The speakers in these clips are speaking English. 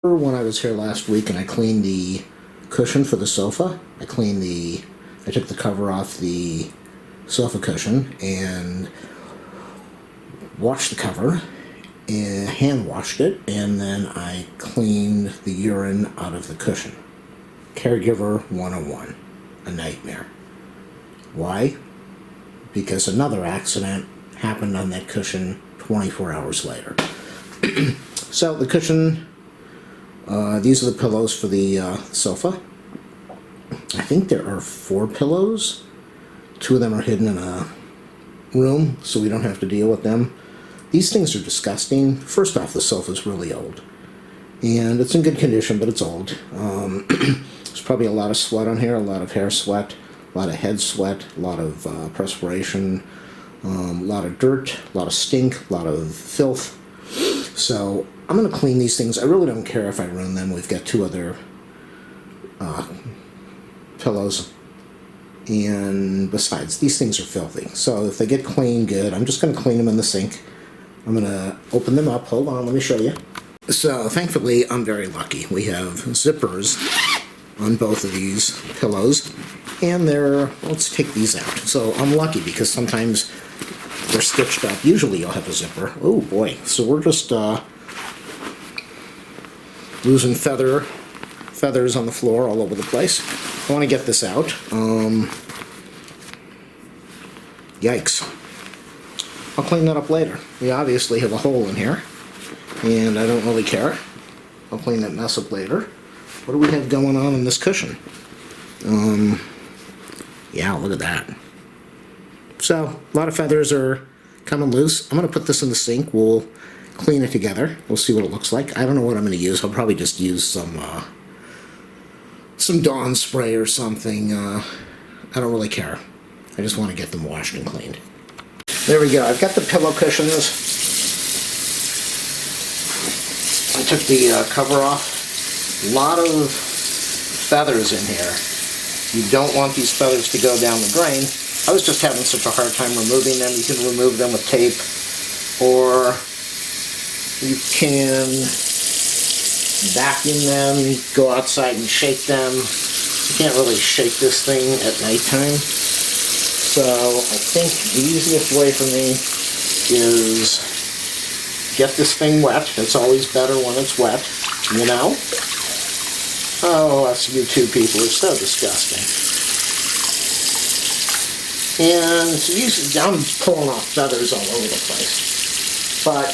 When I was here last week and I cleaned the cushion for the sofa, I took the cover off the sofa cushion and washed the cover and hand washed it, and then I cleaned the urine out of the cushion. Caregiver 101, a nightmare. Why? Because another accident happened on that cushion 24 hours later. So the cushion, these are the pillows for the sofa. I think there are 4 pillows. 2 of them are hidden in a room, so we don't have to deal with them. These things are disgusting. First off, the sofa's really old. And it's in good condition, but it's old. There's probably a lot of sweat on here, a lot of hair sweat, a lot of head sweat, a lot of perspiration, a lot of dirt, a lot of stink, a lot of filth. So I'm going to clean these things. I really don't care if I ruin them. We've got 2 other pillows. And besides, these things are filthy. So if they get clean good, I'm just going to clean them in the sink. I'm going to open them up. Hold on, let me show you. So thankfully, I'm very lucky. We have zippers on both of these pillows. And let's take these out. So I'm lucky because sometimes they're stitched up. Usually you'll have a zipper. Oh boy. So we're just losing feathers on the floor all over the place. I want to get this out. Yikes. I'll clean that up later. We obviously have a hole in here, and I don't really care. I'll clean that mess up later. What do we have going on in this cushion? Yeah, look at that. So, a lot of feathers are coming loose. I'm going to put this in the sink. We'll clean it together. We'll see what it looks like. I don't know what I'm going to use. I'll probably just use some Dawn spray or something. I don't really care. I just want to get them washed and cleaned. There we go. I've got the pillow cushions. I took the cover off. A lot of feathers in here. You don't want these feathers to go down the drain. I was just having such a hard time removing them. You can remove them with tape, or you can vacuum them, go outside and shake them. You can't really shake this thing at nighttime. So I think the easiest way for me is get this thing wet. It's always better when it's wet, you know? Oh, us YouTube people are so disgusting. And I'm pulling off feathers all over the place. But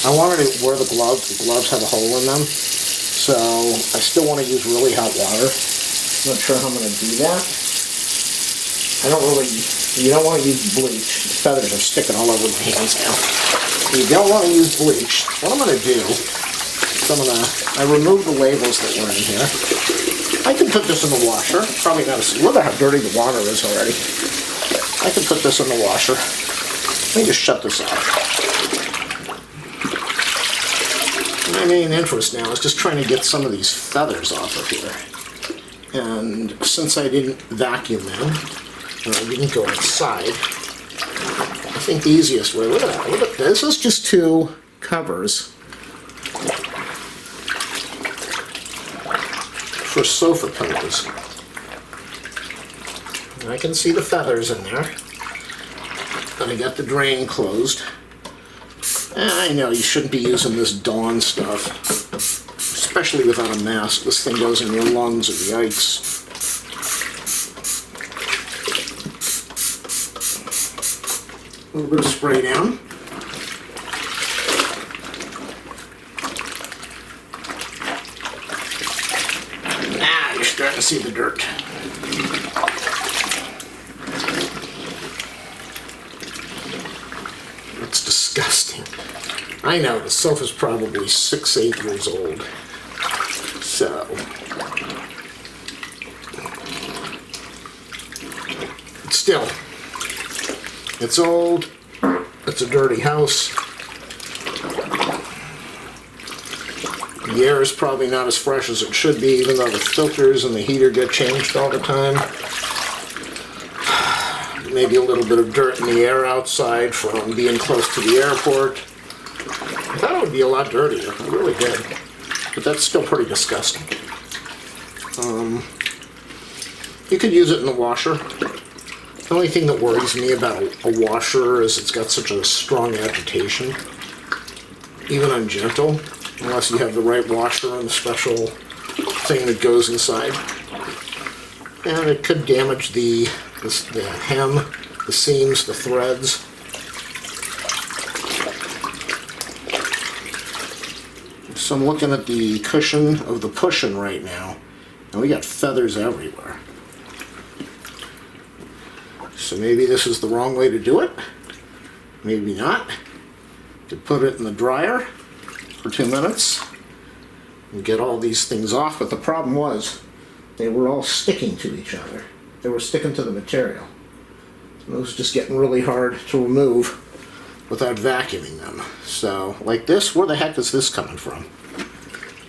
I wanted it where the gloves have a hole in them. So I still want to use really hot water. I'm not sure how I'm going to do that. You don't want to use bleach. The feathers are sticking all over my hands now. You don't want to use bleach. What I'm going to do is I removed the labels that were in here. I can put this in the washer. Probably not. Look at how dirty the water is already. I can put this in the washer. Let me just shut this off. My main interest now is just trying to get some of these feathers off of here. And since I didn't vacuum them, I didn't go outside, I think the easiest way, look at that, look at this. This is just 2 covers for sofa pillows. And I can see the feathers in there. And I got the drain closed. I know you shouldn't be using this Dawn stuff, especially without a mask. This thing goes in your lungs, and yikes. A little bit of spray down. Now you're starting to see the dirt. It's disgusting. I know, the sofa's probably 6-8 years old. So, but still, it's old. It's a dirty house. The air is probably not as fresh as it should be, even though the filters and the heater get changed all the time. Maybe a little bit of dirt in the air outside from being close to the airport. I thought it would be a lot dirtier. I really did. But that's still pretty disgusting. You could use it in the washer. The only thing that worries me about a washer is it's got such a strong agitation. Even on gentle, unless you have the right washer and the special thing that goes inside. And it could damage the hem, the seams, the threads. So I'm looking at the cushion of the pushin' right now, and we got feathers everywhere. So maybe this is the wrong way to do it. Maybe not. To put it in the dryer for 2 minutes and get all these things off, but the problem was they were all sticking to each other. They were sticking to the material. And it was just getting really hard to remove without vacuuming them. So, like this, where the heck is this coming from?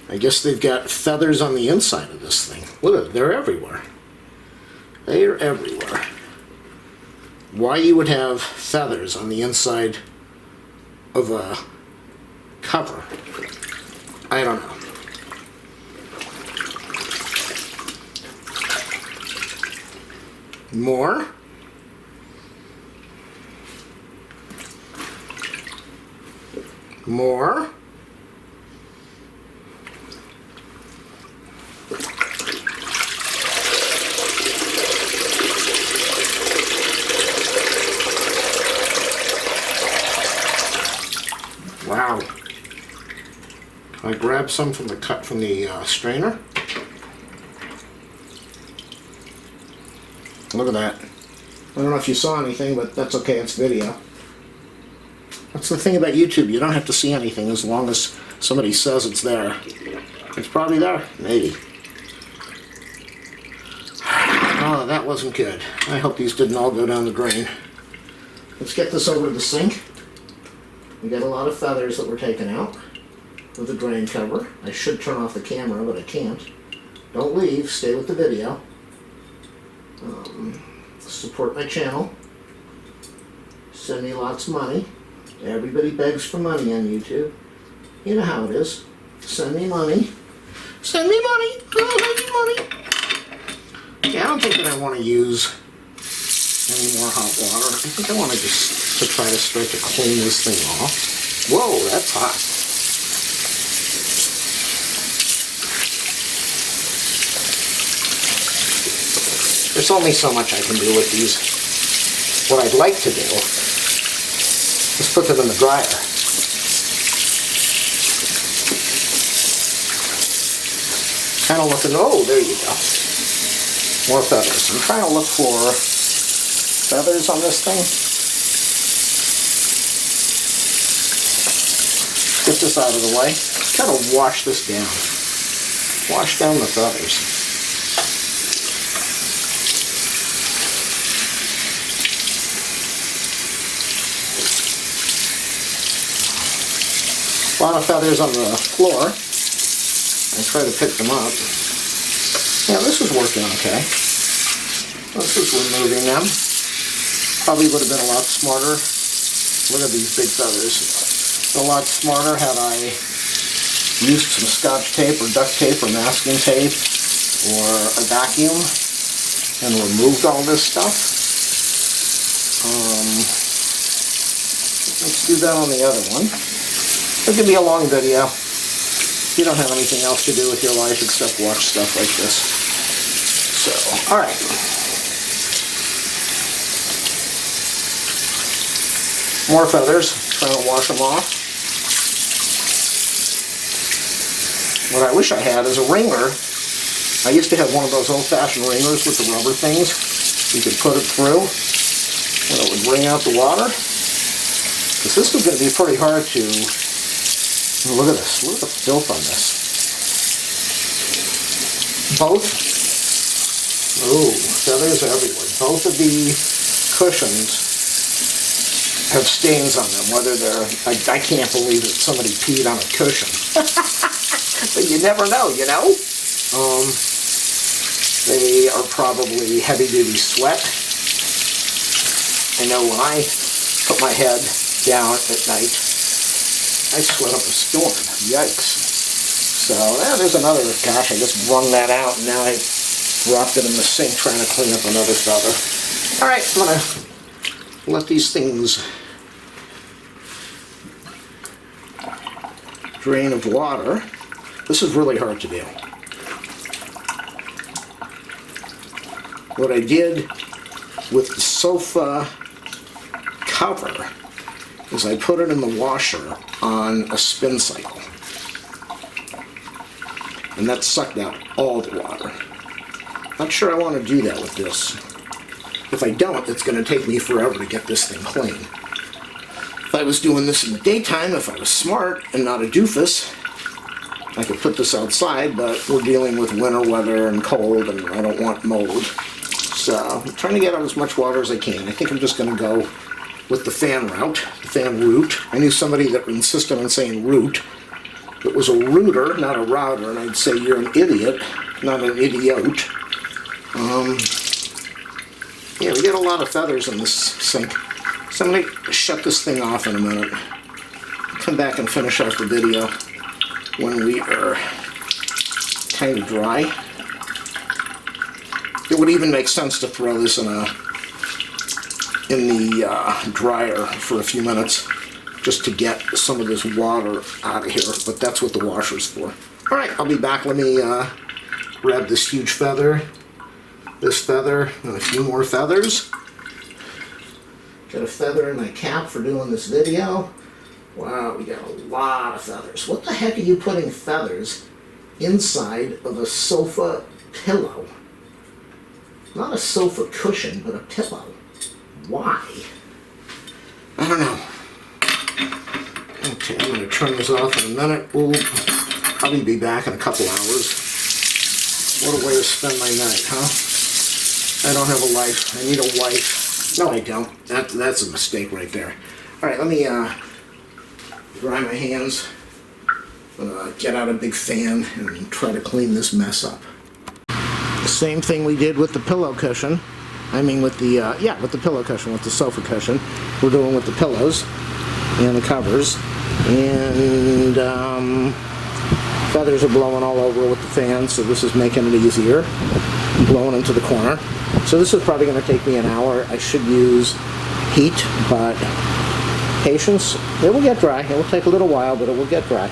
I guess they've got feathers on the inside of this thing. Look at it, they're everywhere. They're everywhere. Why you would have feathers on the inside of a cover, I don't know. More. More. Wow. Can I grab some from the strainer? Look at that. I don't know if you saw anything, but that's okay, it's video. That's the thing about YouTube, you don't have to see anything as long as somebody says it's there. It's probably there, maybe. Oh, that wasn't good. I hope these didn't all go down the drain. Let's get this over to the sink. We got a lot of feathers that were taken out with the drain cover. I should turn off the camera, but I can't. Don't leave, stay with the video. Support my channel. Send me lots of money. Everybody begs for money on YouTube. You know how it is. Send me money. Send me money. I'll send you money. Yeah, I don't think that I want to use any more hot water. I think I want to just try to start to clean this thing off. Whoa, that's hot. There's only so much I can do with these. What I'd like to do is put them in the dryer. Kind of looking, oh, there you go. More feathers. I'm trying to look for feathers on this thing. Get this out of the way. Got to wash this down. Wash down the feathers. A lot of feathers on the floor. I try to pick them up. Yeah, this is working okay. This is removing them. Probably would have been a lot smarter. Look at these big feathers. A lot smarter had I used some Scotch tape or duct tape or masking tape or a vacuum and removed all this stuff. Let's do that on the other one. It could be a long video. You don't have anything else to do with your life except watch stuff like this. So, alright. More feathers. Trying to wash them off. What I wish I had is a wringer. I used to have one of those old-fashioned wringers with the rubber things. You could put it through and it would wring out the water. Because this is going to be pretty hard to... Look at this. Look at the filth on this. Both. Oh, feathers everywhere. Both of the cushions have stains on them. Whether they're... I can't believe that somebody peed on a cushion. But you never know, you know? They are probably heavy-duty sweat. I know when I put my head down at night, I sweat up a storm. Yikes. So, there's another, gosh, I just wrung that out, and now I dropped it in the sink trying to clean up another feather. Alright, I'm going to let these things drain of water. This is really hard to do. What I did with the sofa cover is I put it in the washer on a spin cycle. And that sucked out all the water. Not sure I want to do that with this. If I don't, it's going to take me forever to get this thing clean. If I was doing this in the daytime, if I was smart and not a doofus, I could put this outside, but we're dealing with winter weather and cold, and I don't want mold. So I'm trying to get out as much water as I can. I think I'm just going to go with the fan route. I knew somebody that insisted on saying root. It was a router, not a router, and I'd say you're an idiot, not an idiot. Yeah, we get a lot of feathers in this sink. So I'm going to shut this thing off in a minute. Come back and finish off the video when we are kind of dry. It would even make sense to throw this in the dryer for a few minutes just to get some of this water out of here, but that's what the washer's for. Alright, I'll be back. Let me grab this huge feather, this feather, and a few more feathers. Got a feather in my cap for doing this video. Wow, we got a lot of feathers. What the heck are you putting feathers inside of a sofa pillow? Not a sofa cushion, but a pillow. Why? I don't know. Okay, I'm going to turn this off in a minute. We'll probably be back in a couple hours. What a way to spend my night, huh? I don't have a life. I need a wife. No, I don't. That's a mistake right there. Alright, let me dry my hands. Get out a big fan and try to clean this mess up. Same thing we did with the pillow cushion. I mean with the, with the pillow cushion, with the sofa cushion. We're doing with the pillows and the covers. And feathers are blowing all over with the fan, so this is making it easier. Blowing into the corner. So this is probably going to take me an hour. I should use heat, but patience. It will get dry. It will take a little while, but it will get dry.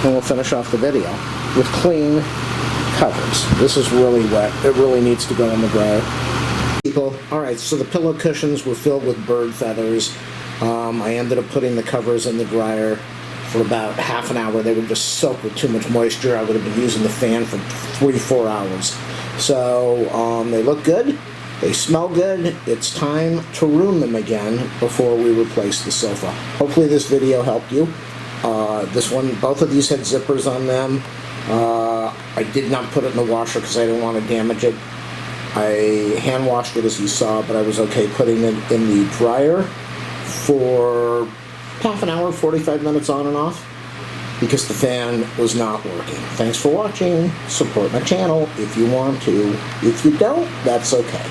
And we'll finish off the video with clean covers. This is really wet. It really needs to go in the dryer. People, alright, so the pillow cushions were filled with bird feathers. I ended up putting the covers in the dryer for about half an hour. They were just soaked with too much moisture. I would have been using the fan for 3-4 hours. So they look good. They smell good. It's time to ruin them again before we replace the sofa. Hopefully this video helped you. This one, both of these had zippers on them. I did not put it in the washer because I didn't want to damage it. I hand washed it as you saw, but I was okay putting it in the dryer for half an hour, 45 minutes on and off, because the fan was not working. Thanks for watching. Support my channel if you want to. If you don't, that's okay.